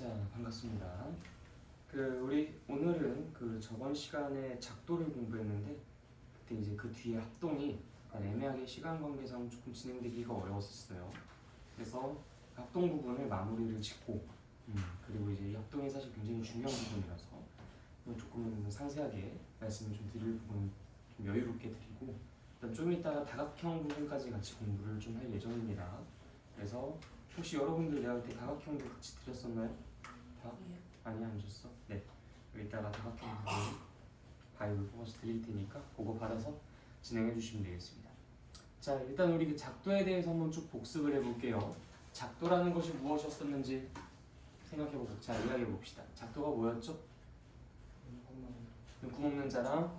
자, 반갑습니다. 우리 오늘은 저번 시간에 작도를 공부했는데 그때 이제 그 뒤에 합동이 약간 애매하게 시간 관계상 조금 진행되기가 어려웠었어요. 그래서 합동 부분을 마무리를 짓고 그리고 이제 이 합동이 사실 굉장히 중요한 부분이라서 조금 상세하게 말씀을 좀 드릴 부분은 좀 여유롭게 드리고 일단 좀 이따가 다각형 부분까지 같이 공부를 좀 할 예정입니다. 그래서 혹시 여러분들 내가 그때 다각형도 같이 드렸었나요? 다? 아니 안 줬어? 네. 이따가 다각형 부분 바이블 뽑아서 드릴 테니까 그거 받아서 진행해 주시면 되겠습니다. 자, 일단 우리 그 작도에 대해서 한번 쭉 복습을 해볼게요. 작도라는 것이 무엇이었었는지 생각해보고 자 이야기해 봅시다. 작도가 뭐였죠? 눈금 없는 자랑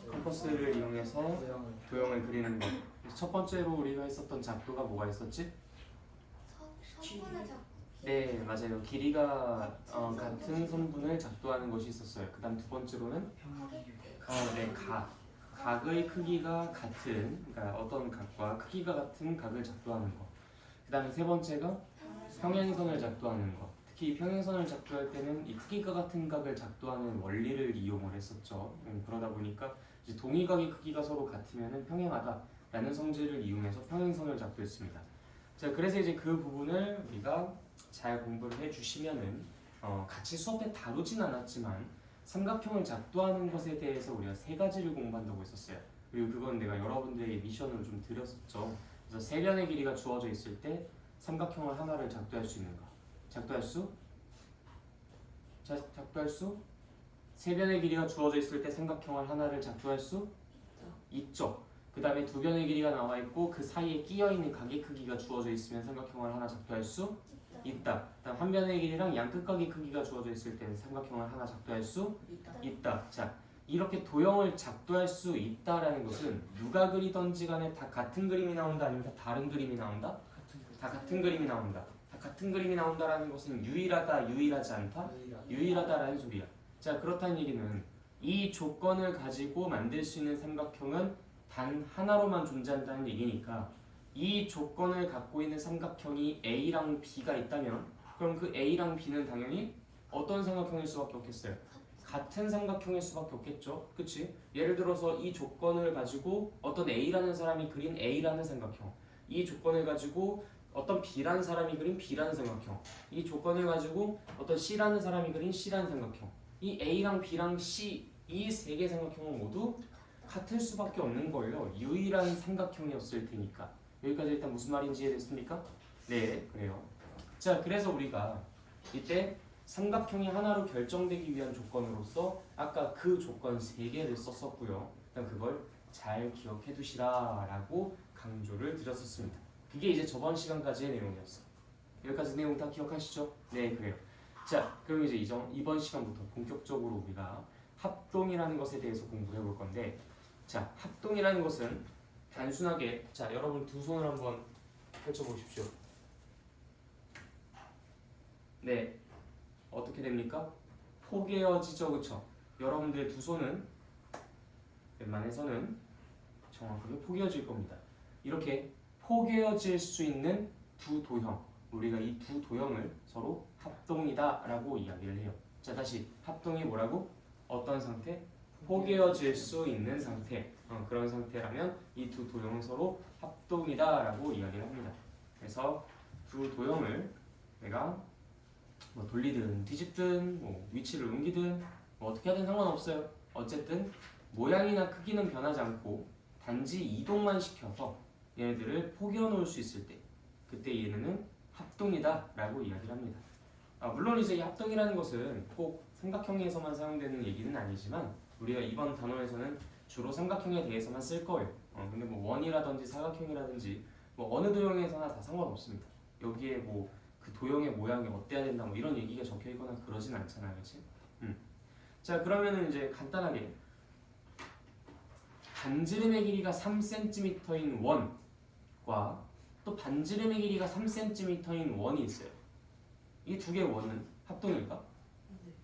컴퍼스를 이용해서 도형을 그리는 것. 그래서 첫 번째로 우리가 했었던 작도가 뭐가 있었지? 선분의 작도. 네, 맞아요. 길이가 같은 선분을 작도하는 것이 있었어요. 그 다음 두 번째로는 네, 각의 크기가 같은, 그러니까 어떤 각과 크기가 같은 각을 작도하는 것. 그 다음에 세 번째가 평행선을 작도하는 것. 특히 평행선을 작도할 때는 이 크기가 같은 각을 작도하는 원리를 이용을 했었죠. 그러다 보니까 이제 동의각의 크기가 서로 같으면 평행하다라는 성질을 이용해서 평행선을 작도했습니다. 자, 그래서 이제 그 부분을 우리가 잘 공부를 해주시면은 같이 수업에 다루진 않았지만 삼각형을 작도하는 것에 대해서 우리가 세 가지를 공부한다고 했었어요. 그리고 그건 내가 여러분들에게 미션으로 좀 드렸었죠. 그래서 세 변의 길이가 주어져 있을 때 삼각형을 하나를 작도할 수 있는가? 작도할 수? 작도할 수? 세 변의 길이가 주어져 있을 때 삼각형을 하나를 작도할 수? 있죠. 그 다음에 두 변의 길이가 나와 있고 그 사이에 끼어 있는 각의 크기가 주어져 있으면 삼각형을 하나 작도할 수 있다. 그다음 한 변의 길이랑 양끝각의 크기가 주어져 있을 때는 삼각형을 하나 작도할 수 있다. 자, 이렇게 도형을 작도할 수 있다라는 것은 누가 그리던지 간에 다 같은 그림이 나온다 아니면 다 다른 그림이 나온다? 다 같은 그림이 나온다. 다 같은 그림이 나온다라는 것은 유일하다, 유일하지 않다? 유일하다라는 소리야. 자, 그렇다는 얘기는 이 조건을 가지고 만들 수 있는 삼각형은 단 하나로만 존재한다는 얘기니까 이 조건을 갖고 있는 삼각형이 A랑 B가 있다면 그럼 그 A랑 B는 당연히 어떤 삼각형일 수밖에 없겠어요? 같은 삼각형일 수밖에 없겠죠. 그치? 예를 들어서 이 조건을 가지고 어떤 A라는 사람이 그린 A라는 삼각형, 이 조건을 가지고 어떤 B라는 사람이 그린 B라는 삼각형, 이 조건을 가지고 어떤 C라는 사람이 그린 C라는 삼각형, 이 A랑 B랑 C 이 세 개의 삼각형은 모두 같을 수밖에 없는 거예요. 유일한 삼각형이었을 테니까. 여기까지 일단 무슨 말인지 이해됐습니까? 네, 그래요. 자, 그래서 우리가 이때 삼각형이 하나로 결정되기 위한 조건으로서 아까 그 조건 3개를 썼었고요. 일단 그걸 잘 기억해 두시라라고 강조를 드렸었습니다. 그게 이제 저번 시간까지의 내용이었어요. 여기까지 내용 다 기억하시죠? 네, 그래요. 자, 그럼 이제 이번 시간부터 본격적으로 우리가 합동이라는 것에 대해서 공부를 해볼 건데, 자, 합동이라는 것은 단순하게, 자, 여러분 두 손을 한번 펼쳐보십시오. 네, 어떻게 됩니까? 포개어지죠, 그쵸? 여러분들의 두 손은 웬만해서는 정확하게 포개어질 겁니다. 이렇게 포개어질 수 있는 두 도형, 우리가 이 두 도형을 서로 합동이다 라고 이야기를 해요. 자, 다시 합동이 뭐라고? 어떤 상태? 포개어질 수 있는 상태. 그런 상태라면 이 두 도형은 서로 합동이다 라고 이야기를 합니다. 그래서 두 도형을 내가 뭐 돌리든 뒤집든 뭐 위치를 옮기든 뭐 어떻게 하든 상관없어요. 어쨌든 모양이나 크기는 변하지 않고 단지 이동만 시켜서 얘네들을 포개어 놓을 수 있을 때 그때 얘네는 합동이다 라고 이야기를 합니다. 물론 이제 이 합동이라는 것은 꼭 삼각형에서만 사용되는 얘기는 아니지만 우리가 이번 단원에서는 주로 삼각형에 대해서만 쓸 거예요. 근데 뭐 원이라든지 사각형이라든지 뭐 어느 도형에서나 다 상관없습니다. 여기에 뭐 그 도형의 모양이 어때야 된다 뭐 이런 얘기가 적혀 있거나 그러진 않잖아요, 그렇지? 자, 그러면은 이제 간단하게 반지름의 길이가 3cm인 원과 또 반지름의 길이가 3cm인 원이 있어요. 이 두 개의 원은 합동일까?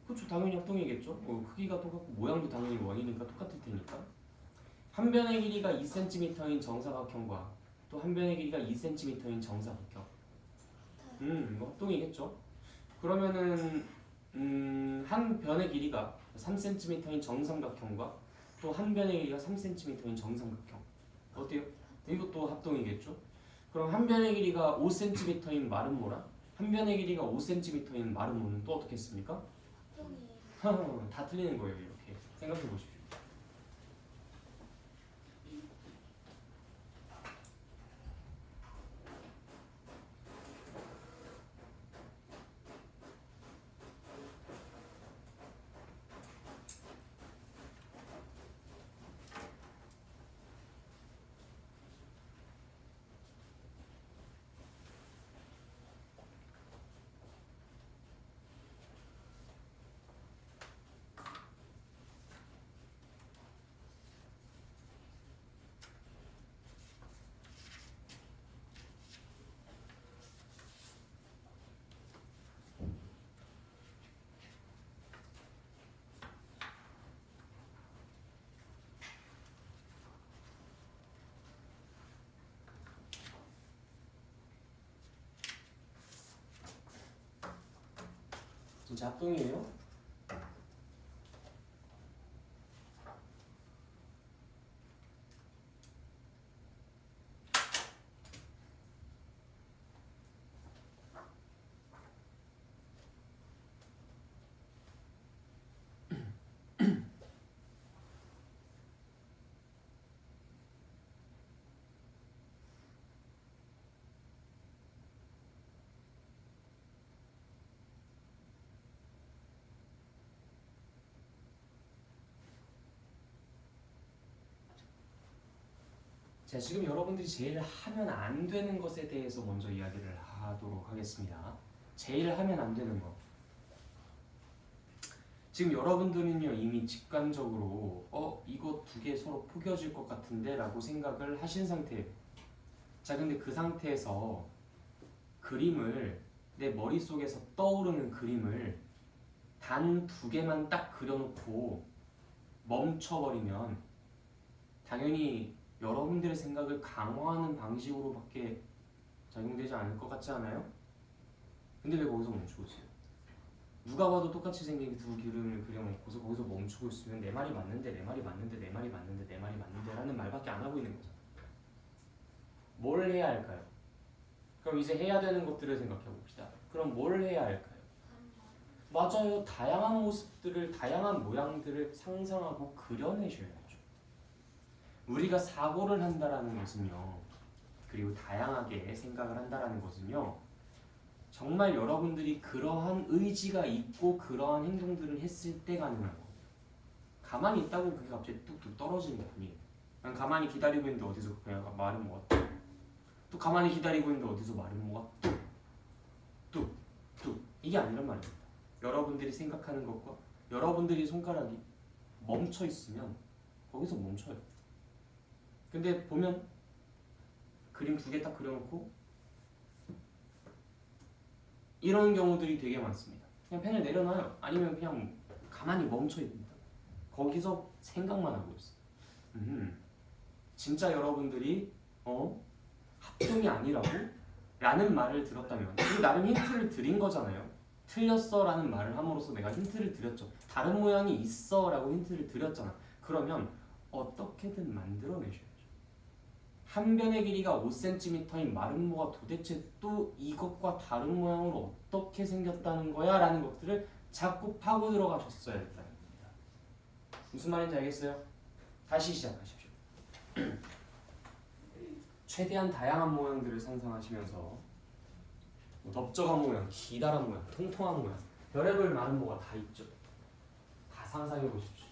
그렇죠, 당연히 합동이겠죠. 크기가 똑같고 모양도 당연히 원이니까 똑같을 테니까. 한 변의 길이가 2cm인 정사각형과 또 한 변의 길이가 2cm인 정사각형. 이거 합동이겠죠. 그러면은 한 변의 길이가 3cm인 정삼각형과 또 한 변의 길이가 3cm인 정삼각형 어때요? 이것도 합동이겠죠? 그럼 한 변의 길이가 5cm인 마름모랑 한 변의 길이가 5cm인 마름모는 또 어떻게 했습니까? 합동이에요. 다 틀리는 거예요. 이렇게 생각해 보십시오. 진짜 합동이에요? 자, 지금 여러분들이 제일 하면 안 되는 것에 대해서 먼저 이야기를 하도록 하겠습니다. 제일 하면 안 되는 거. 지금 여러분들은요 이미 직관적으로 이거 두 개 서로 포개질 것 같은데 라고 생각을 하신 상태예요. 자, 근데 그 상태에서 그림을 내 머릿속에서 떠오르는 그림을 단 두 개만 딱 그려놓고 멈춰버리면 당연히 여러분들의 생각을 강화하는 방식으로밖에 작용되지 않을 것 같지 않아요? 근데 왜 거기서 멈추고 있어요? 누가 봐도 똑같이 생긴 두 그림을 그려놓고서 거기서 멈추고 있으면 내 말이 맞는데 내 말이 맞는데 내 말이 맞는데 내 말이 맞는데 라는 말밖에 안 하고 있는 거죠. 뭘 해야 할까요? 그럼 이제 해야 되는 것들을 생각해 봅시다. 그럼 뭘 해야 할까요? 맞아요. 다양한 모습들을, 다양한 모양들을 상상하고 그려내셔야죠. 우리가 사고를 한다라는 것은요, 그리고 다양하게 생각을 한다라는 것은요, 정말 여러분들이 그러한 의지가 있고 그러한 행동들을 했을 때 가능한 거. 가만히 있다고 그게 갑자기 뚝뚝 떨어지는 게 아니에요. 난 가만히 기다리고 있는데 어디서 그냥 말을 먹었다. 또 가만히 기다리고 있는데 어디서 말을 먹었다. 뚝뚝 이게 아니란 말입니다. 여러분들이 생각하는 것과 여러분들이 손가락이 멈춰 있으면 거기서 멈춰요. 근데 보면 그림 두 개 딱 그려놓고 이런 경우들이 되게 많습니다. 그냥 펜을 내려놔요. 아니면 그냥 가만히 멈춰 있습니다. 거기서 생각만 하고 있어요. 진짜 여러분들이 합동이 아니라고? 라는 말을 들었다면 그리고 나름 힌트를 드린 거잖아요. 틀렸어 라는 말을 함으로써 내가 힌트를 드렸죠. 다른 모양이 있어 라고 힌트를 드렸잖아. 그러면 어떻게든 만들어내셔야죠. 한 변의 길이가 5cm인 마름모가 도대체 또 이것과 다른 모양으로 어떻게 생겼다는 거야? 라는 것들을 자꾸 파고 들어가셨어야 됐다는 겁니다. 무슨 말인지 알겠어요? 다시 시작하십시오. 최대한 다양한 모양들을 상상하시면서 뭐 넓적한 모양, 기다란 모양, 통통한 모양, 별의별 마름모가 다 있죠. 다 상상해 보십시오.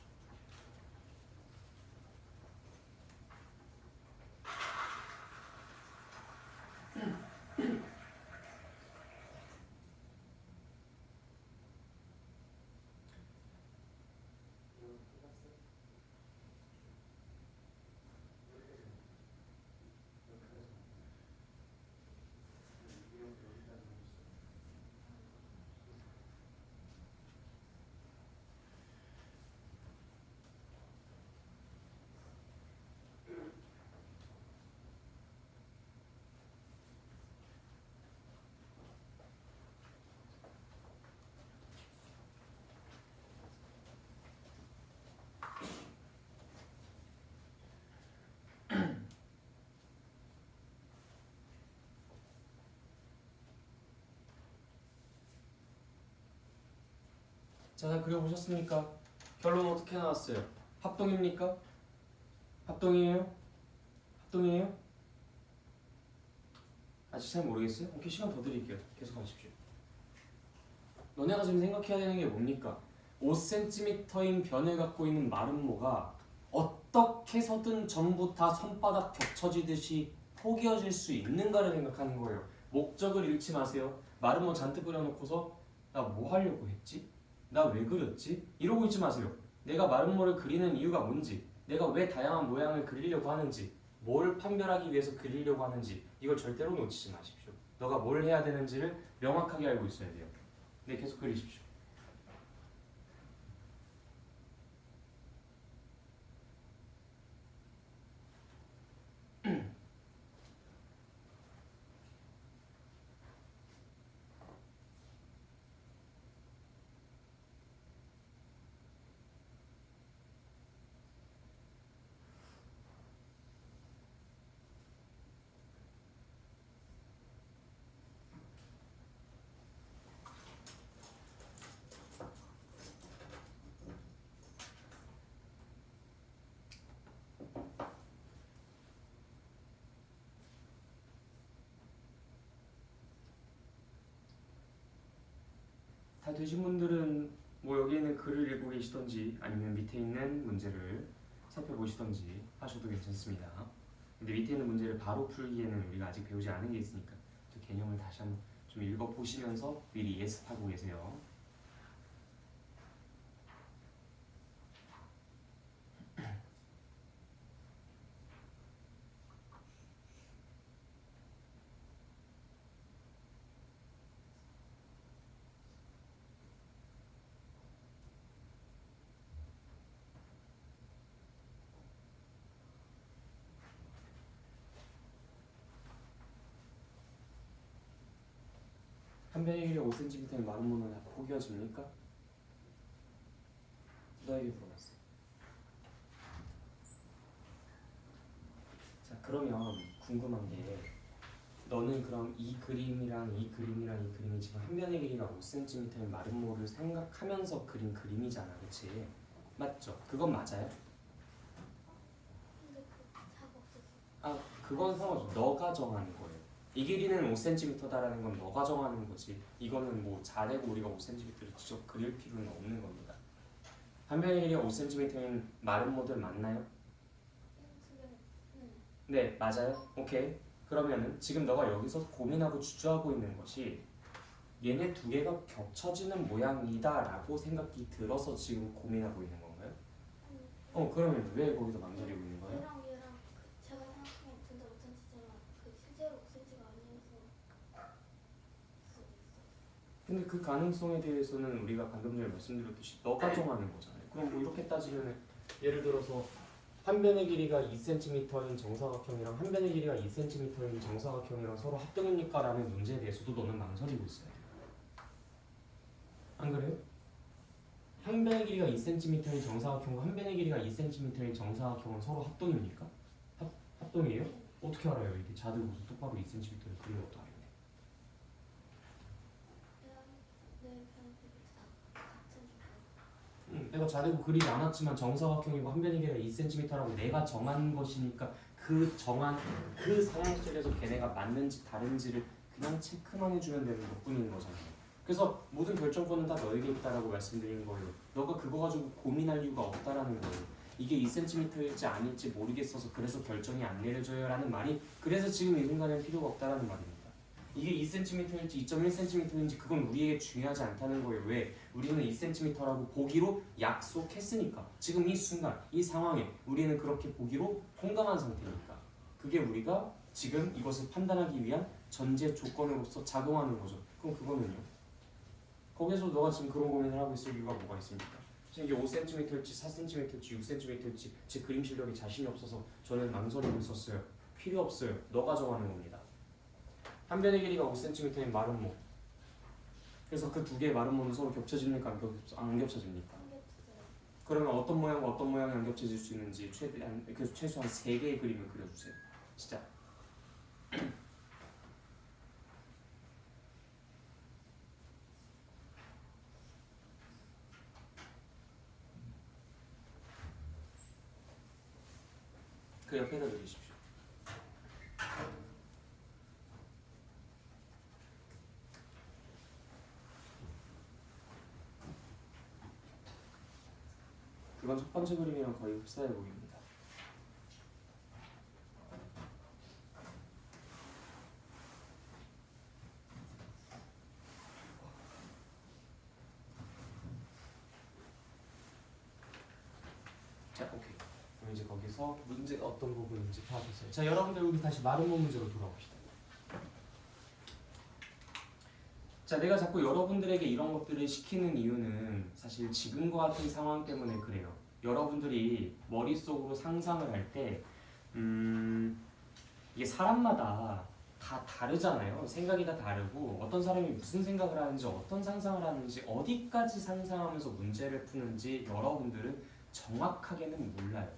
자, 다 그려보셨습니까? 결론 어떻게 나왔어요? 합동입니까? 합동이에요? 합동이에요? 아직 잘 모르겠어요? 오케이, 시간 더 드릴게요. 계속 하십시오. 너네가 지금 생각해야 되는 게 뭡니까? 5cm인 변을 갖고 있는 마름모가 어떻게 해서든 전부 다 손바닥 겹쳐지듯이 포개어질 수 있는가를 생각하는 거예요. 목적을 잃지 마세요. 마름모 잔뜩 그려놓고서 나 뭐 하려고 했지? 나 왜 그렸지? 이러고 있지 마세요. 내가 마름모를 그리는 이유가 뭔지, 내가 왜 다양한 모양을 그리려고 하는지, 뭘 판별하기 위해서 그리려고 하는지 이걸 절대로 놓치지 마십시오. 너가 뭘 해야 되는지를 명확하게 알고 있어야 돼요. 네, 계속 그리십시오. 다 되신 분들은 뭐 여기 있는 글을 읽고 계시던지 아니면 밑에 있는 문제를 살펴보시던지 하셔도 괜찮습니다. 근데 밑에 있는 문제를 바로 풀기에는 우리가 아직 배우지 않은 게 있으니까 또 개념을 다시 한번 좀 읽어보시면서 미리 예습하고 계세요. 한 변의 길이가 5cm인 마름모는 다 포개어집니까? 너에게 물어봤어. 자, 그러면 궁금한 게 너는 그럼 이 그림이랑 이 그림이랑 이 그림이 지금 한 변의 길이가 5cm인 마름모를 생각하면서 그린 그림이잖아, 그치? 맞죠? 그건 맞아요? 근데 그 자가 없어서. 아, 그건 상관없어. 너가 정하는 거예요. 이 길이는 5cm다라는 건 너가 정하는 거지. 이거는 뭐 자래고 우리가 5cm를 직접 그릴 필요는 없는 겁니다. 한 변의 길이가 5cm인 마름모들 맞나요? 네, 맞아요. 오케이. 그러면은 지금 너가 여기서 고민하고 주저하고 있는 것이 얘네 두 개가 겹쳐지는 모양이다라고 생각이 들어서 지금 고민하고 있는 건가요? 그러면 왜 거기서 망설이고 있는 거예요? 얘랑 얘랑 그 제가 생각하면 둘 다 5cm지만 그 실제로 5cm가 아니어서 수도 있어. 근데 그 가능성에 대해서는 우리가 방금 전에 말씀드렸듯이 너가 정하는 거잖아요. 그럼 뭐 이렇게 따지면 예를 들어서 한 변의 길이가 2cm인 정사각형이랑 한 변의 길이가 2cm인 정사각형이랑 서로 합동입니까? 라는 문제에 대해서도 너는 망설이고 있어요. 안 그래요? 한 변의 길이가 2cm인 정사각형과 한 변의 길이가 2cm인 정사각형은 서로 합동입니까? 합동이에요? 어떻게 알아요? 이게 자들고서 똑바로 2cm를 그려도 알아요. 내 편들이 다 같은 거. 내가 자르고 그리지 않았지만 정사각형이고 한 변의 길이가 2cm라고 내가 정한 것이니까 그 정한 그 상황 속에서 걔네가 맞는지 다른지를 그냥 체크만 해주면 되는 것뿐인 거잖아요. 그래서 모든 결정권은 다 너에게 있다라고 말씀드린 거예요. 너가 그거 가지고 고민할 이유가 없다라는 거예요. 이게 2cm일지 아닐지 모르겠어서 그래서 결정이 안 내려져요 라는 말이 그래서 지금 이 순간엔 필요가 없다라는 말입니다. 이게 2cm일지 2.1cm인지 그건 우리에게 중요하지 않다는 거예요. 왜? 우리는 2cm라고 보기로 약속했으니까. 지금 이 순간, 이 상황에 우리는 그렇게 보기로 통감한 상태니까. 그게 우리가 지금 이것을 판단하기 위한 전제 조건으로서 작용하는 거죠. 그럼 그거는요? 거기서 너가 지금 그런 고민을 하고 있을 이유가 뭐가 있습니까? 지금 이게 5cm일지 4cm일지 6cm일지 제 그림 실력이 자신이 없어서 저는 망설이고 있었어요. 필요 없어요. 너가 정하는 겁니다. 한 변의 길이가 5cm인 마름모. 그래서 그 두 개의 마름모는 서로 겹쳐집니까? 안 겹쳐집니까? 한 겹쳐져요. 그러면 어떤 모양과 어떤 모양이 안 겹쳐질 수 있는지 최소한 3개의 그림을 그려주세요. 진짜. 그 옆에다 넣으십시오. 그건 첫 번째 그림이랑 거의 흡사해 보입니다. 자, 오케이. 그럼 이제 거기서 문제가 어떤 부분인지 파악했어요. 자, 여러분들 우리 다시 마름모 문제로 돌아옵시다. 자, 내가 자꾸 여러분들에게 이런 것들을 시키는 이유는 사실 지금과 같은 상황 때문에 그래요. 여러분들이 머릿속으로 상상을 할 때 이게 사람마다 다 다르잖아요. 생각이 다 다르고 어떤 사람이 무슨 생각을 하는지 어떤 상상을 하는지 어디까지 상상하면서 문제를 푸는지 여러분들은 정확하게는 몰라요.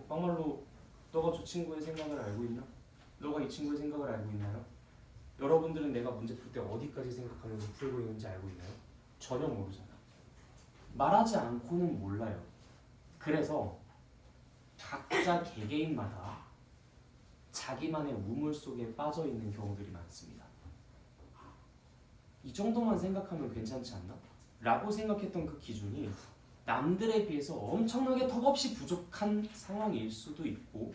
막말로 너가 저 친구의 생각을 알고 있나? 너가 이 친구의 생각을 알고 있나요? 여러분들은 내가 문제 풀 때 어디까지 생각하면서 풀고 있는지 알고 있나요? 전혀 모르잖아. 말하지 않고는 몰라요. 그래서 각자 개개인마다 자기만의 우물 속에 빠져 있는 경우들이 많습니다. 이 정도만 생각하면 괜찮지 않나? 라고 생각했던 그 기준이 남들에 비해서 엄청나게 턱없이 부족한 상황일 수도 있고,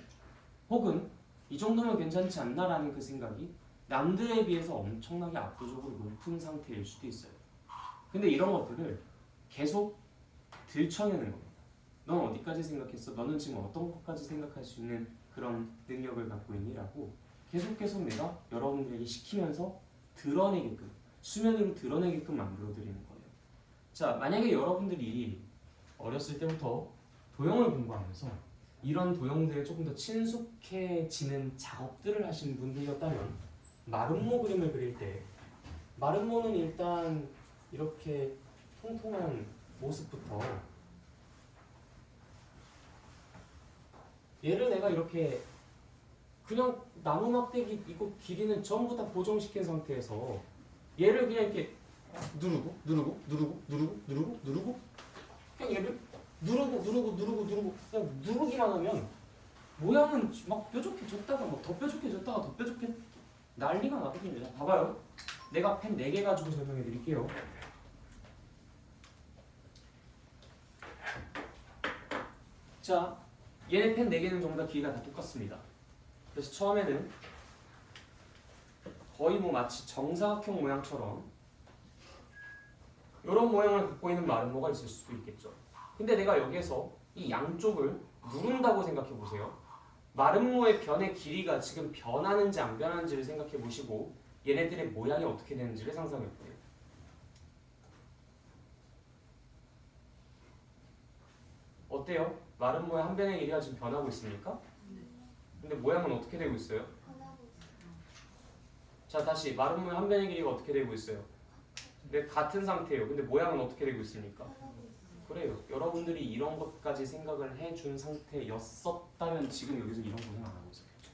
혹은 이 정도면 괜찮지 않나라는 그 생각이 남들에 비해서 엄청나게 압도적으로 높은 상태일 수도 있어요. 근데 이런 것들을 계속 들춰내는 겁니다. 넌 어디까지 생각했어? 너는 지금 어떤 것까지 생각할 수 있는 그런 능력을 갖고 있니? 라고 계속 내가 여러분들에게 시키면서 드러내게끔, 수면으로 드러내게끔 만들어드리는 거예요. 자, 만약에 여러분들이 어렸을 때부터 도형을 공부하면서 이런 도형들에 조금 더 친숙해지는 작업들을 하신 분들이었다면 마름모 그림을 그릴 때 마름모는 일단 이렇게 통통한 모습부터, 얘를 내가 이렇게 그냥 나무 막대기 이거 길이는 전부 다 보정시킨 상태에서 얘를 그냥 이렇게 누르고 그냥 얘를 누르고 그냥 누르기만 하면 모양은 막 뾰족해졌다가 뭐 더 뾰족해졌다가 더 뾰족해 난리가 나거든요. 자, 봐봐요. 내가 펜 4개 가지고 설명해 드릴게요. 자, 얘네 펜 4개는 전부 다 길이가 다 똑같습니다. 그래서 처음에는 거의 뭐 마치 정사각형 모양처럼 이런 모양을 갖고 있는 마름모가 있을 수도 있겠죠. 근데 내가 여기에서 이 양쪽을 누른다고 생각해 보세요. 마름모의 변의 길이가 지금 변하는지 안 변하는지를 생각해 보시고 얘네들의 모양이 어떻게 되는지를 상상해 보세요. 어때요? 마름모의 한 변의 길이가 지금 변하고 있습니까? 근데 모양은 어떻게 되고 있어요? 자, 다시 마름모의 한 변의 길이가 어떻게 되고 있어요? 네, 같은 상태예요. 근데 모양은 어떻게 되고 있습니까? 그래요. 여러분들이 이런 것까지 생각을 해준 상태였었다면 지금 여기서 이런 고생 안 하고 있었겠죠.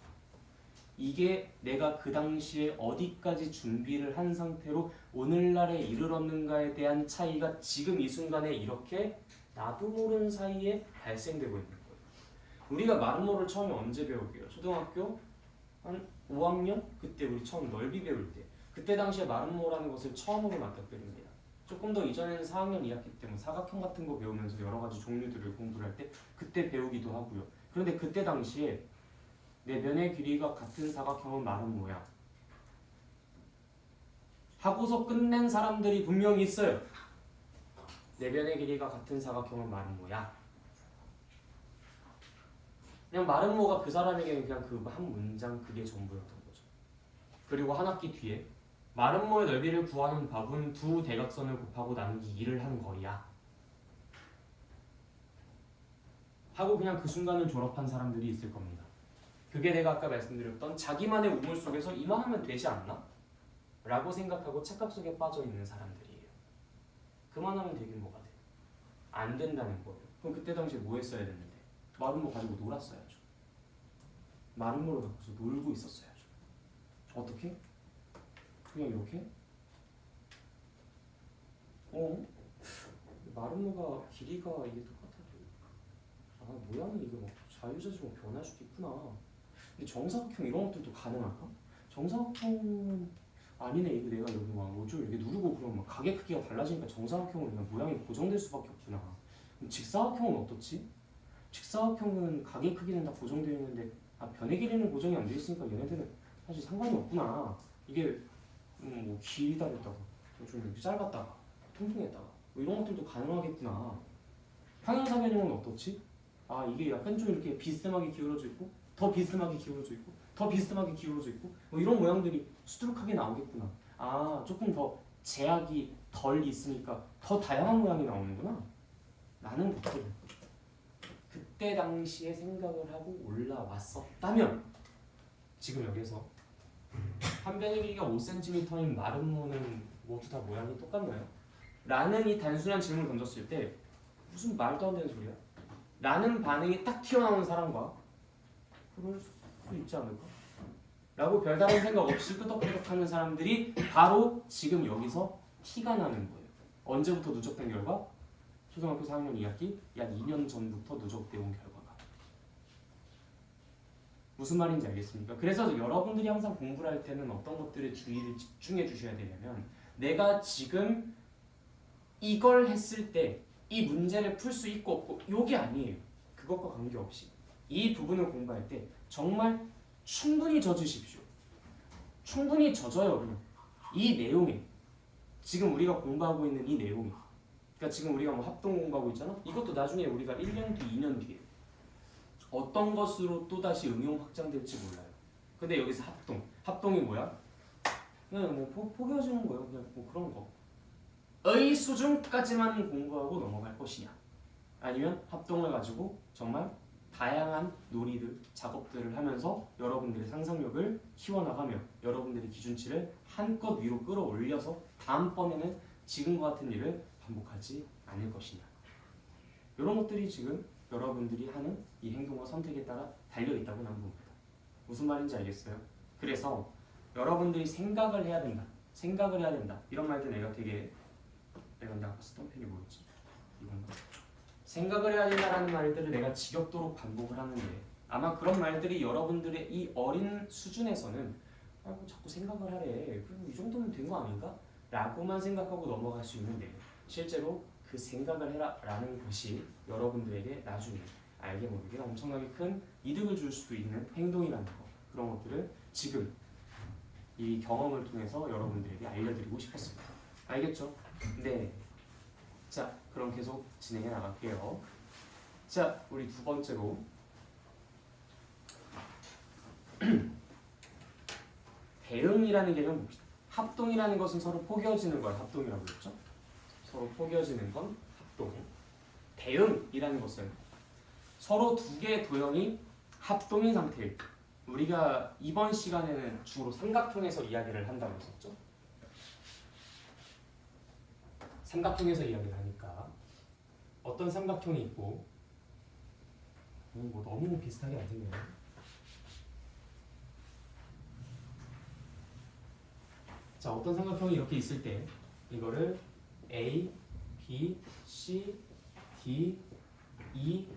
이게 내가 그 당시에 어디까지 준비를 한 상태로 오늘날에 이르렀는가에 대한 차이가 지금 이 순간에 이렇게 나도 모르는 사이에 발생되고 있는 거예요. 우리가 마름모를 처음에 언제 배우게요? 초등학교 한 5학년? 그때 우리 처음 넓이 배울 때. 그때 당시에 마름모라는 것을 처음으로 맞닥뜨립니다. 조금 더 이전에는 4학년 2학기 때문에 사각형 같은 거 배우면서 여러 가지 종류들을 공부를 할 때 그때 배우기도 하고요. 그런데 그때 당시에 내 면의 길이가 같은 사각형은 마름모야 하고서 끝낸 사람들이 분명히 있어요. 내 면의 길이가 같은 사각형은 마름모야. 그냥 마름모가 그 사람에게는 그냥 그 한 문장 그게 전부였던 거죠. 그리고 한 학기 뒤에 마름모의 넓이를 구하는 법은 두 대각선을 곱하고 나누기 2를 하는 거야 하고 그냥 그 순간을 졸업한 사람들이 있을 겁니다. 그게 내가 아까 말씀드렸던 자기만의 우물 속에서 이만하면 되지 않나? 라고 생각하고 착각 속에 빠져 있는 사람들이에요. 그만하면 되긴 뭐가 돼? 안 된다는 거예요. 그럼 그때 당시에 뭐 했어야 됐는데? 마름모 가지고 놀았어야죠. 마름모를 갖고서 놀고 있었어야죠. 어떻게? 그냥 이렇게? 마름모가 길이가 이게 똑같아도 모양이 이게 막 자유자재로 변할 수도 있구나. 근데 정사각형 이런 것들도 가능할까? 정사각형은 아니네. 이거 내가 여기 막 뭐죠 이렇게 누르고 그러면 막 가게 크기가 달라지니까 정사각형은 그냥 모양이 고정될 수밖에 없구나. 그럼 직사각형은 어떻지? 직사각형은 가게 크기는 다 고정되어 있는데 변의 길이는 고정이 안 되어 있으니까 얘네들은 사실 상관이 없구나. 이게 뭐 길이다 됐다가 좀 이렇게 짧았다가 통통했다가 뭐 이런 것들도 가능하겠구나. 평행사변형은 어떻지? 이게 약간 좀 이렇게 비스듬하게 기울어져 있고 더 비스듬하게 기울어져 있고 더 비스듬하게 기울어져 있고 뭐 이런 모양들이 수두룩하게 나오겠구나. 조금 더 제약이 덜 있으니까 더 다양한 모양이 나오는구나 라는 것들 그때 당시에 생각을 하고 올라왔었다면 지금 여기서 한 변의 길이가 5cm인 마름모는 모두 다 모양이 똑같나요? 라는 이 단순한 질문을 던졌을 때 무슨 말도 안 되는 소리야? 라는 반응이 딱 튀어나오는 사람과 그럴 수 있지 않을까? 라고 별다른 생각 없이 끄덕끄덕하는 사람들이 바로 지금 여기서 티가 나는 거예요. 언제부터 누적된 결과? 초등학교 4학년 2학기 약 2년 전부터 누적되어 온 결과가. 무슨 말인지 알겠습니까? 그래서 여러분들이 항상 공부를 할 때는 어떤 것들에 주의를 집중해 주셔야 되냐면 내가 지금 이걸 했을 때 이 문제를 풀 수 있고 없고 요게 아니에요. 그것과 관계없이 이 부분을 공부할 때 정말 충분히 젖으십시오. 충분히 젖어요. 그냥 이 내용에 지금 우리가 공부하고 있는 이 내용이 그러니까 지금 우리가 뭐 합동 공부하고 있잖아. 이것도 나중에 우리가 1년 뒤, 2년 뒤에 어떤 것으로 또다시 응용 확장될지 몰라요. 근데 여기서 합동이 뭐야? 그냥 뭐 포개어지는 거예요. 그냥 뭐 그런 거. 의 수준까지만 공부하고 넘어갈 것이냐 아니면 합동을 가지고 정말 다양한 놀이들, 작업들을 하면서 여러분들의 상상력을 키워나가며 여러분들의 기준치를 한껏 위로 끌어올려서 다음번에는 지금과 같은 일을 반복하지 않을 것이냐 이런 것들이 지금 여러분들이 하는 이 행동과 선택에 따라 달려있다고 나는 봅니다. 무슨 말인지 알겠어요? 그래서 여러분들이 생각을 해야 된다 이런 말들 내가 아까 쓰던 펜이 뭐였지? 이건가? 생각을 해야 된다라는 말들을 내가 지겹도록 반복을 하는데 아마 그런 말들이 여러분들의 이 어린 수준에서는 자꾸 생각을 하래 그럼 이 정도면 된 거 아닌가? 라고만 생각하고 넘어갈 수 있는데 실제로 그 생각을 해라 라는 것이 여러분들에게 나중에 알게 모르게 엄청나게 큰 이득을 줄 수도 있는 행동이라는 거 그런 것들을 지금 이 경험을 통해서 여러분들에게 알려드리고 싶었습니다. 알겠죠? 네. 자, 그럼 계속 진행해 나갈게요. 자, 우리 두 번째로 대응이라는 개념 봅시다. 합동이라는 것은 서로 포개어지는 걸 합동이라고 했죠. 서로 포개어지는 건 합동. 대응이라는 것은 서로 두 개의 도형이 합동인 상태일 때 우리가 이번 시간에는 주로 삼각형에서 이야기를 한다고 했었죠. 삼각형에서 이야기를 하니까 어떤 삼각형이 있고 뭐 너무 비슷하게 안 생겨요. 자, 어떤 삼각형이 이렇게 있을 때 이거를 A, B, C, D, E,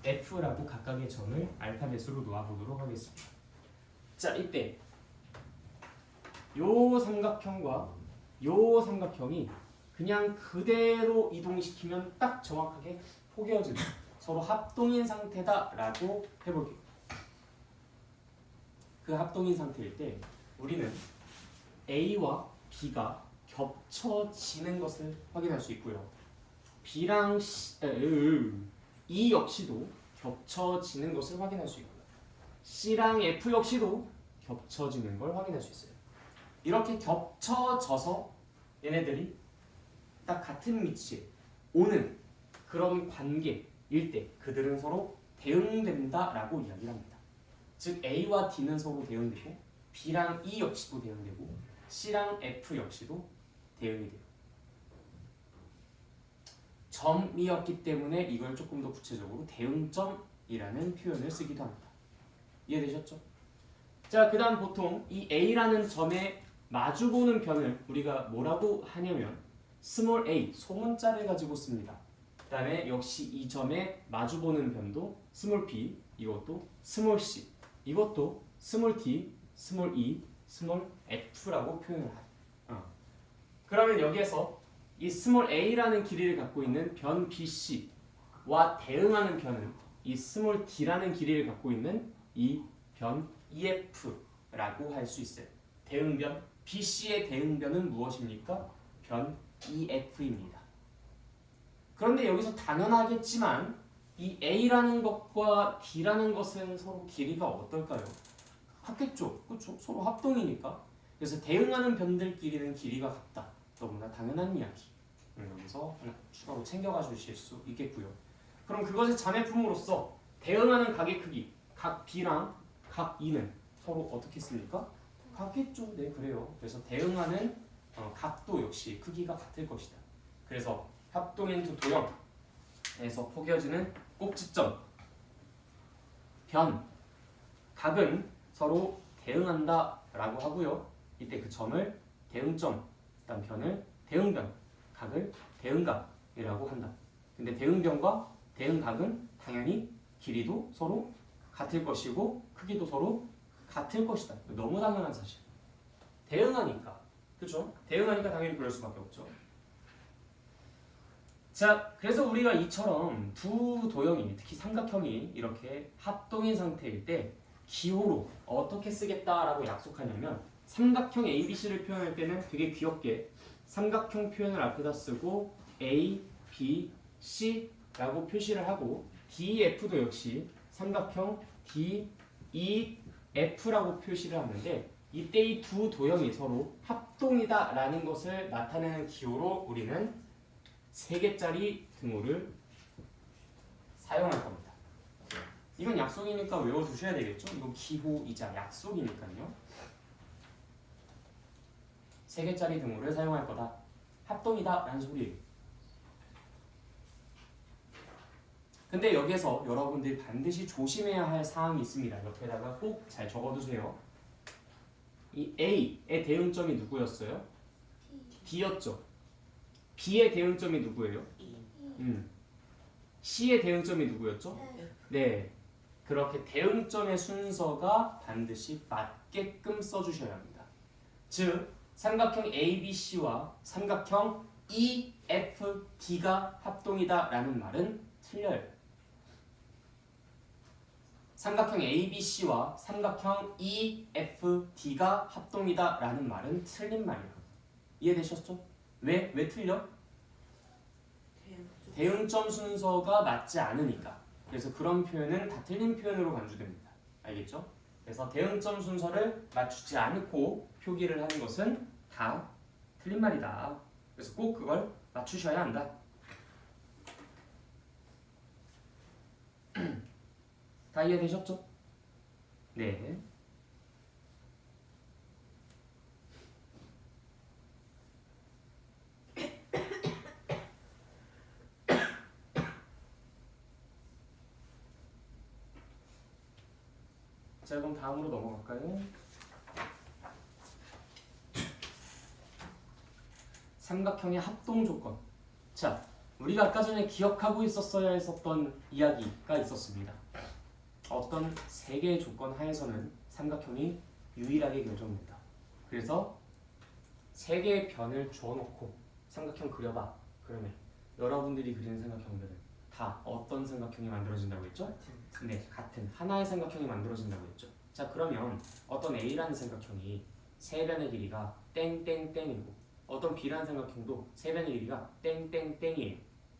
F라고 각각의 점을 알파벳으로 놓아보도록 하겠습니다. 자, 이때 요 삼각형과 요 삼각형이 그냥 그대로 이동시키면 딱 정확하게 포개어지는 서로 합동인 상태다라고 해볼게요. 그 합동인 상태일 때 우리는 A와 B가 겹쳐지는 것을 확인할 수 있고요. B랑 E 역시도 겹쳐지는 것을 확인할 수 있고요. C랑 F 역시도 겹쳐지는 걸 확인할 수 있어요. 이렇게 겹쳐져서 얘네들이 딱 같은 위치에 오는 그런 관계일 때 그들은 서로 대응된다라고 이야기를 합니다. 즉 A와 D는 서로 대응되고 B랑 E 역시도 대응되고 C랑 F 역시도 대응이 돼요. 점이었기 때문에 이걸 조금 더 구체적으로 대응점이라는 표현을 쓰기도 합니다. 이해되셨죠? 자, 그 다음 보통 이 A라는 점에 마주보는 변을 우리가 뭐라고 하냐면 스몰 a, 소문자를 가지고 씁니다. 그다음에 역시 이 점에 마주보는 변도 스몰 p, 이것도 스몰 c, 이것도 스몰 t, 스몰 e, 스몰 f라고 표현을 해요. 그러면 여기에서 이 스몰 a라는 길이를 갖고 있는 변 bc와 대응하는 변은 이 스몰 d라는 길이를 갖고 있는 이 변 ef라고 할 수 있어요. 대응변 bc의 대응변은 무엇입니까? 변 ef입니다. 그런데 여기서 당연하겠지만 이 a라는 것과 d라는 것은 서로 길이가 어떨까요? 같겠죠. 그렇죠? 서로 합동이니까. 그래서 대응하는 변들끼리는 길이가 같다. 너무나 당연한 이야기. 여기서 하나 추가로 챙겨가 주실 수 있겠고요. 그럼 그것의 자매품으로써 대응하는 각의 크기, 각 b랑 각 e는 서로 어떻게 씁니까? 같겠죠. 네, 그래요. 그래서 대응하는 각도 역시 크기가 같을 것이다. 그래서 합동인 두 도형에서 포개어지는 꼭지점, 변, 각은 서로 대응한다라고 하고요. 이때 그 점을 대응점, 그다음 변을 대응변, 각을 대응각이라고 한다. 근데 대응변과 대응각은 당연히 길이도 서로 같을 것이고 크기도 서로 같을 것이다. 너무 당연한 사실. 대응하니까, 그렇죠? 대응하니까 당연히 그럴 수밖에 없죠. 자, 그래서 우리가 이처럼 두 도형이, 특히 삼각형이 이렇게 합동인 상태일 때 기호로 어떻게 쓰겠다라고 약속하냐면 삼각형 ABC를 표현할 때는 되게 귀엽게 삼각형 표현을 앞에다 쓰고 A, B, C라고 표시를 하고 DF도 역시 삼각형 D, E, F라고 표시를 하는데 이때 이 두 도형이 서로 합동이다라는 것을 나타내는 기호로 우리는 3개짜리 등호를 사용할 겁니다. 이건 약속이니까 외워두셔야 되겠죠? 이건 기호이자 약속이니까요. 3개짜리 등호를 사용할 거다. 합동이다 라는 소리예요. 근데 여기에서 여러분들이 반드시 조심해야 할 사항이 있습니다. 옆에다가 꼭 잘 적어두세요. 이 A의 대응점이 누구였어요? D였죠. B의 대응점이 누구예요? C의 대응점이 누구였죠? 네. 그렇게 대응점의 순서가 반드시 맞게끔 써주셔야 합니다. 즉, 삼각형 ABC와 삼각형 EFD가 합동이다 라는 말은 틀려요. 삼각형 ABC와 삼각형 EFD가 합동이다 라는 말은 틀린 말이에요. 이해되셨죠? 왜 틀려? 대응점 순서가 맞지 않으니까. 그래서 그런 표현은 다 틀린 표현으로 간주됩니다. 알겠죠? 그래서 대응점 순서를 맞추지 않고 표기를 하는 것은 다 틀린 말이다. 그래서 꼭 그걸 맞추셔야 한다. 다 이해되셨죠? 네. 자, 그럼 다음으로 넘어갈까요? 삼각형의 합동 조건. 자, 우리가 아까 전에 기억하고 있었어야 했었던 이야기가 있었습니다. 어떤 3개의 조건 하에서는 삼각형이 유일하게 결정됩니다. 그래서 3개의 변을 주어놓고 삼각형 그려봐. 그러면 여러분들이 그리는 삼각형들은 다 어떤 삼각형이 만들어진다고 했죠? 네, 같은 하나의 삼각형이 만들어진다고 했죠. 자, 그러면 어떤 A라는 삼각형이 3변의 길이가 땡땡땡이고 어떤 B라는 삼각형도 3변의 길이가 땡땡땡이에요.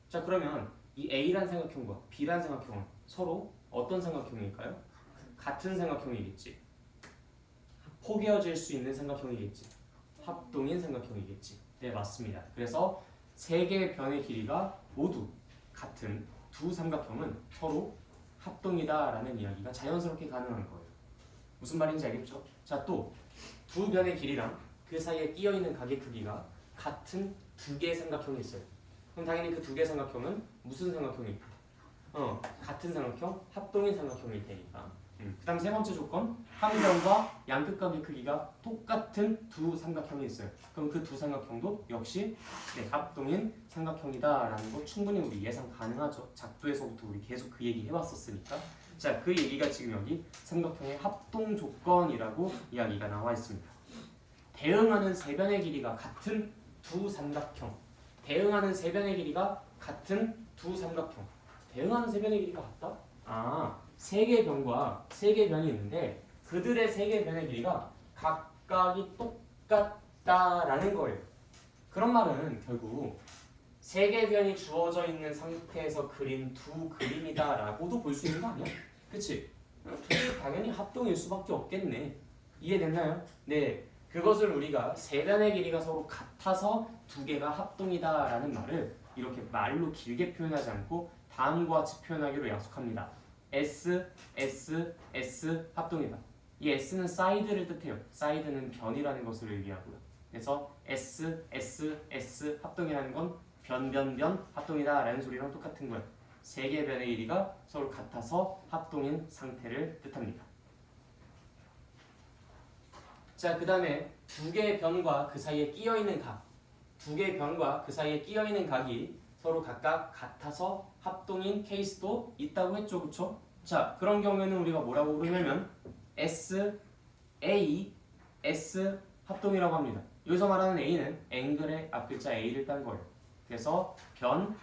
자, 그러면 이 A라는 삼각형과 B라는 삼각형은 서로 어떤 삼각형일까요? 같은 삼각형이겠지. 포개어질 수 있는 삼각형이겠지. 합동인 삼각형이겠지. 네, 맞습니다. 그래서 3개의 변의 길이가 모두 같은 두 삼각형은 서로 합동이다라는 이야기가 자연스럽게 가능한 거예요. 무슨 말인지 알겠죠? 자, 또 두 변의 길이랑 그 사이에 끼어있는 각의 크기가 같은 2개의 삼각형이 있어요. 그럼 당연히 그 2개의 삼각형은 무슨 삼각형일까? 같은 같은 삼각형, 합동인 삼각형일 테니까. 그다음 세 번째 조건, 한 변과 양 끝각의 크기가 똑같은 두 삼각형이 있어요. 그럼 그 두 삼각형도 역시 합동인 삼각형이다라는 거 충분히 우리 예상 가능하죠. 작두에서부터 우리 계속 그 얘기 해왔었으니까. 자, 그 얘기가 지금 여기 삼각형의 합동 조건이라고 이야기가 나와 있습니다. 대응하는 세 변의 길이가 같은 두 삼각형. 대응하는 세 변의 길이가 같은 두 삼각형. 대응하는 세 변의 길이가 같다? 세 개의 변과 세 개의 변이 있는데 그들의 세 개의 변의 길이가 각각이 똑같다라는 거예요. 그런 말은 결국 세 개의 변이 주어져 있는 상태에서 그린 두 그림이다라고도 볼 수 있는 거 아니야? 그치? 둘이 당연히 합동일 수밖에 없겠네. 이해됐나요? 네. 그것을 우리가 세 변의 길이가 서로 같아서 두 개가 합동이다라는 말을 이렇게 말로 길게 표현하지 않고 다음과 같이 표현하기로 약속합니다. S, S, S 합동이다. 이 S는 사이드를 뜻해요. 사이드는 변이라는 것을 의미하고요. 그래서 S, S, S 합동이라는 건 변, 변, 변 합동이다라는 소리랑 똑같은 거예요. 세 개의 변의 길이가 서로 같아서 합동인 상태를 뜻합니다. 자, 그 다음에 두 개의 변과 그 사이에 끼어있는 각, 두 개의 변과 그 사이에 끼어있는 각이 서로 각각 같아서 합동인 케이스도 있다고 했죠, 그쵸? 자, 그런 경우에는 우리가 뭐라고 부르냐면 S, A, S 합동이라고 합니다. 여기서 말하는 A는 앵글의 앞글자 A를 딴 거예요. 그래서 변,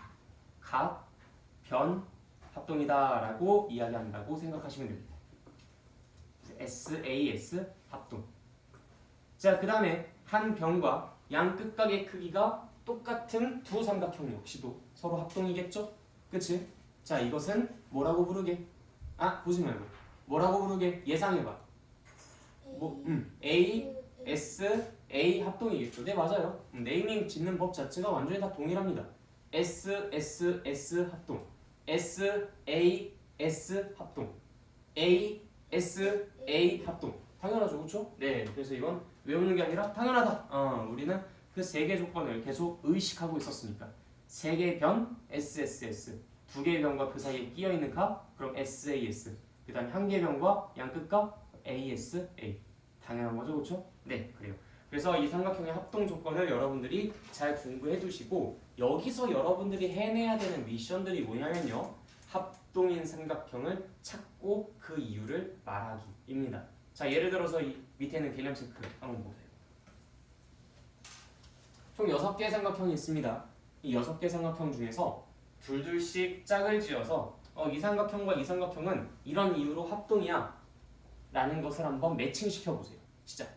각, 변 합동이다라고 이야기한다고 생각하시면 됩니다. S, A, S 합동. 자, 그 다음에 한 변과 양 끝각의 크기가 똑같은 두 삼각형 역시도 서로 합동이겠죠? 그치? 자, 이것은 뭐라고 부르게? 보지 말고 뭐라고 부르게? 예상해봐. A, S, A 합동이겠죠? 네, 맞아요. 네이밍 짓는 법 자체가 완전히 다 동일합니다. S, S, S 합동, S, A, S 합동, A, S, A 합동. 당연하죠, 그렇죠? 네, 그래서 이건 외우는 게 아니라 당연하다. 우리는 그 세 개 조건을 계속 의식하고 있었으니까 세 개의 변 SSS, 두 개의 변과 그 사이에 끼어 있는 각 그럼 SAS, 그다음에 한 개의 변과 양 끝각 ASA. 당연한 거죠, 그렇죠? 네, 그래요. 그래서 이 삼각형의 합동 조건을 여러분들이 잘 공부해 두시고 여기서 여러분들이 해내야 되는 미션들이 뭐냐면요, 합동인 삼각형을 찾고 그 이유를 말하기입니다. 자, 예를 들어서 이 밑에는 개념 체크 한번 보세요. 총 6개의 삼각형이 있습니다. 이 6개의 삼각형 중에서 둘둘씩 짝을 지어서 이 삼각형과 이 삼각형은 이런 이유로 합동이야 라는 것을 한번 매칭시켜 보세요. 시작.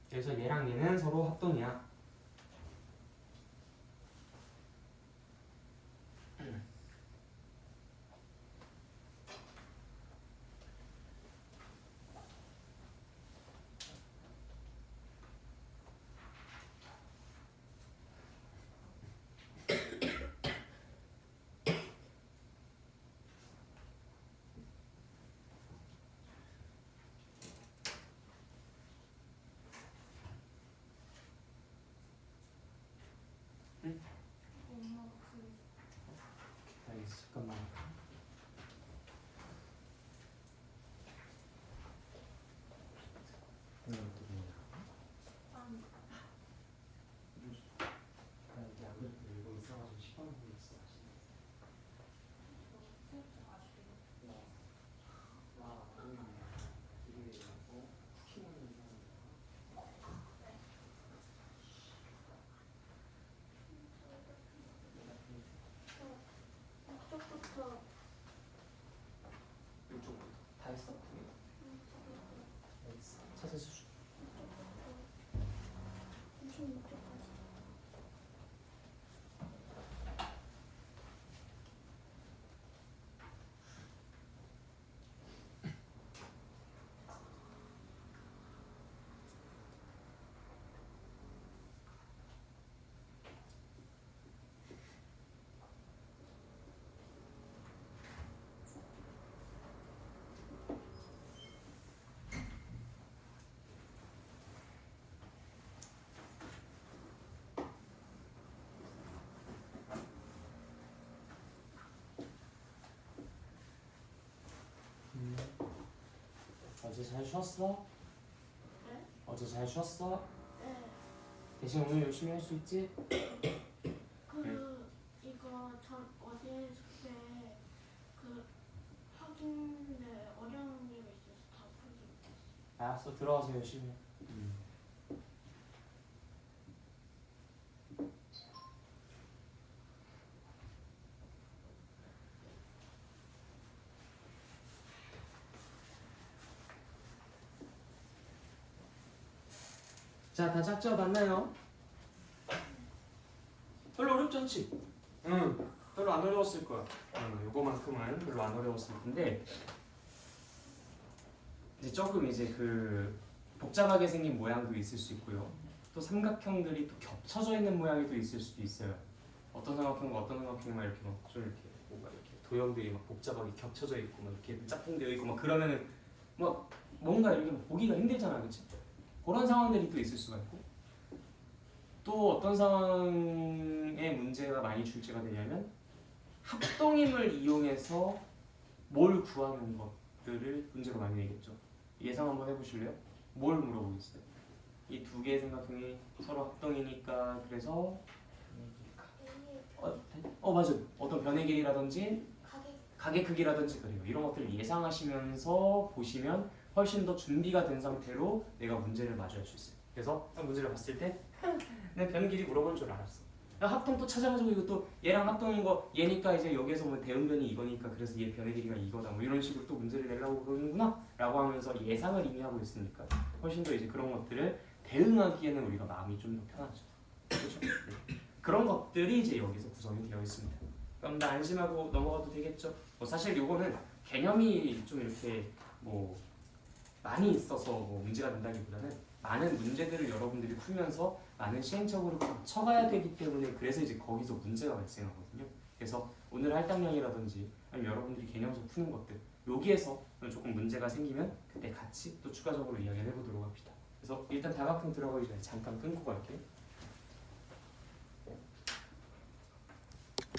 그래서 얘랑 얘는 서로 합동이야. 어제 잘 쉬었어? 네? 어제 잘 쉬었어? 네. 대신 오늘 열심히 할 수 있지? 이거 저 어제 숙제 확인에 어려운 게 있어서 다 풀지 못했어요. 알았어, 들어가서 열심히 해. 자, 다 짝지어 봤나요? 별로 어렵지 않지? 응, 별로 안 어려웠을 거야. 요거만큼은 별로 안 어려웠을 텐데 이제 조금 이제 그 복잡하게 생긴 모양도 있을 수 있고요. 또 삼각형들이 또 겹쳐져 있는 모양이 또 있을 수도 있어요. 어떤 삼각형과 어떤 삼각형만 이렇게 막 좀 이렇게 뭔가 이렇게 도형들이 막 복잡하게 겹쳐져 있고 막 이렇게 짝꿍되어 있고 막 그러면은 뭐 뭔가 이렇게 막 보기가 힘들잖아, 그렇지? 그런 상황들이 또 있을 수가 있고 또 어떤 상황에 문제가 많이 출제가 되냐면 합동임을 이용해서 뭘 구하는 것들을 문제로 많이 내겠죠. 예상 한번 해보실래요? 뭘 물어보겠어요? 이 두 개의 삼각형이 서로 합동이니까 그래서 맞아. 어떤 변의 길이라든지 가게 크기라든지 그래요. 이런 것들을 예상하시면서 보시면 훨씬 더 준비가 된 상태로 내가 문제를 마주할 수 있어요. 그래서 딱 문제를 봤을 때 내 변 길이 물어볼 줄 알았어. 합동 또 찾아가지고 이것도 얘랑 합동인 거 얘니까 이제 여기에서 뭐 대응변이 이거니까 그래서 얘 변의 길이가 이거다 뭐 이런 식으로 또 문제를 내려고 그러는구나 라고 하면서 예상을 이미 하고 있으니까 훨씬 더 이제 그런 것들을 대응하기에는 우리가 마음이 좀 더 편하죠. 그렇죠? 네. 그런 것들이 이제 여기서 구성이 되어 있습니다. 그럼 나 안심하고 넘어가도 되겠죠? 뭐 사실 요거는 개념이 좀 이렇게 뭐 많이 있어서 뭐 문제가 된다기보다는 많은 문제들을 여러분들이 풀면서 많은 시행착오를 거쳐가야 되기 때문에 그래서 이제 거기서 문제가 발생하거든요. 그래서 오늘 할당량이라든지 아니면 여러분들이 개념서 푸는 것들 여기에서 조금 문제가 생기면 그때 같이 또 추가적으로 이야기를 해보도록 합시다. 그래서 일단 다각형 들어가기 전에 잠깐 끊고 갈게요.